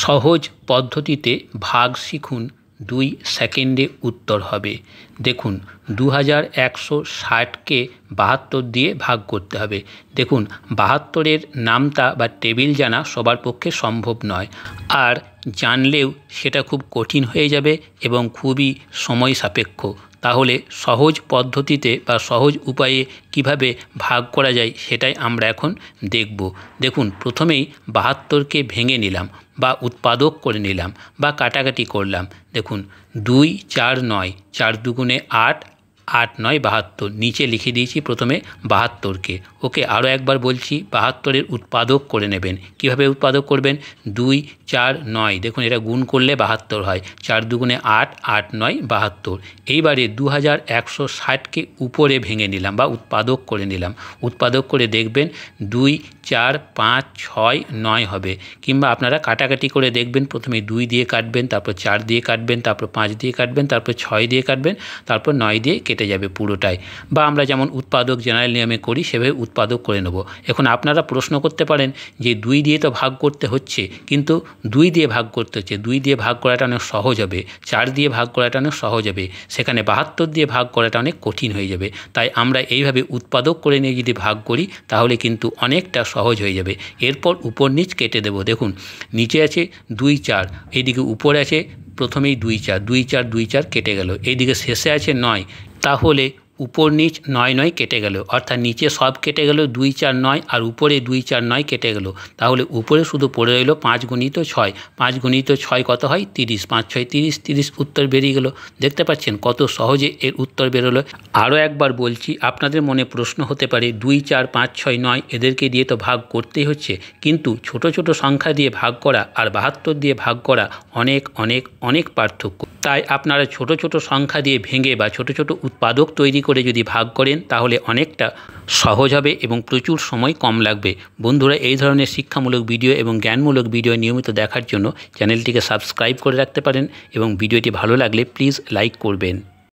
সহজ পদ্ধতিতে ভাগ শিখুন 2 সেকেন্ডে উত্তর হবে। দেখুন 2160কে 72 দিয়ে ভাগ করতে হবে। দেখুন 72-এর নামতা বা টেবিল জানা সবার পক্ষে সম্ভব নয়, আর জানলেও সেটা খুব কঠিন হয়ে যাবে এবং খুবই সময় সাপেক্ষ। তাহলে সহজ পদ্ধতিতে বা সহজ উপায়ে কিভাবে ভাগ করা যায় সেটাই আমরা এখন দেখব। দেখুন প্রথমেই 72কে ভেঙে নিলাম বা উৎপাদক করে নিলাম বা কাটাকাটি করলাম। দেখুন 2 4 9, 4 দুগুণে 8, 8 9 72, নিচে লিখে দিয়েছি প্রথমে 72কে। ওকে, আরও একবার বলছি, 72-এর উৎপাদক করে নেবেন। কিভাবে উৎপাদক করবেন? 2 4 9, দেখুন এটা গুণ করলে 72 হয়। 4 দুগুণে 8, 8 9 72। এইবারে 2160কে উপরে ভেঙে নিলাম বা উৎপাদক করে নিলাম। উৎপাদক করে দেখবেন 2 4 5 6 9 হবে, কিংবা আপনারা কাটাকাটি করে দেখবেন। প্রথমে 2 দিয়ে কাটবেন, তারপর 4 দিয়ে কাটবেন, তারপর 5 দিয়ে কাটবেন, তারপর 6 দিয়ে কাটবেন, তারপর 9 দিয়ে কেটে যাবে পুরোটাই। বা আমরা যেমন উৎপাদক জেনারেল নিয়মে করি সেভাবে উৎপাদক করে নেব। এখন আপনারা প্রশ্ন করতে পারেন যে 2 দিয়ে তো ভাগ করতে হচ্ছে, কিন্তু 2 দিয়ে ভাগ করতে হচ্ছে, 2 দিয়ে ভাগ করাটা অনেক সহজ হবে, 4 দিয়ে ভাগ করাটা অনেক সহজ হবে, সেখানে 72 দিয়ে ভাগ করাটা অনেক কঠিন হয়ে যাবে। তাই আমরা এইভাবে উৎপাদক করে নিয়ে যদি ভাগ করি তাহলে কিন্তু অনেকটা সহজ হয়ে যাবে। এরপর উপর নিচ কেটে দেব। দেখুন নিচে আছে 2 4, এইদিকে উপরে আছে প্রথমেই 2 4, 2 4 2 4 কেটে গেল। এইদিকে শেষে আছে 9, তাহলে উপর নিচ 9 9 কেটে গেল, অর্থাৎ নিচে সব কেটে গেল 2 4 9, আর উপরে 2 4 9 কেটে গেল। তাহলে উপরে শুধু পড়ে রইল 5 গুণিত 6। 5 গুণিত 6 কত হয়? 30। 5 6 30, 30 উত্তর বেরিয়ে গেল। দেখতে পাচ্ছেন কত সহজে এর উত্তর বেরোলো। আরও একবার বলছি, আপনাদের মনে প্রশ্ন হতে পারে 2 4 5 6 9 এদেরকে দিয়ে তো ভাগ করতেই হচ্ছে, কিন্তু ছোট ছোট সংখ্যা দিয়ে ভাগ করা আর 72 দিয়ে ভাগ করা অনেক অনেক অনেক পার্থক্য। তাই আপনারা ছোট ছোট সংখ্যা দিয়ে ভেঙে বা ছোট ছোট উৎপাদক তৈরি করে যদি ভাগ করেন তাহলে অনেকটা সহজ হবে এবং প্রচুর সময় কম লাগবে। বন্ধুরা, এই ধরনের শিক্ষামূলক ভিডিও এবং জ্ঞানমূলক ভিডিও নিয়মিত দেখার জন্য চ্যানেলটিকে সাবস্ক্রাইব করে রাখতে পারেন এবং ভিডিওটি ভালো লাগলে প্লিজ লাইক করবেন।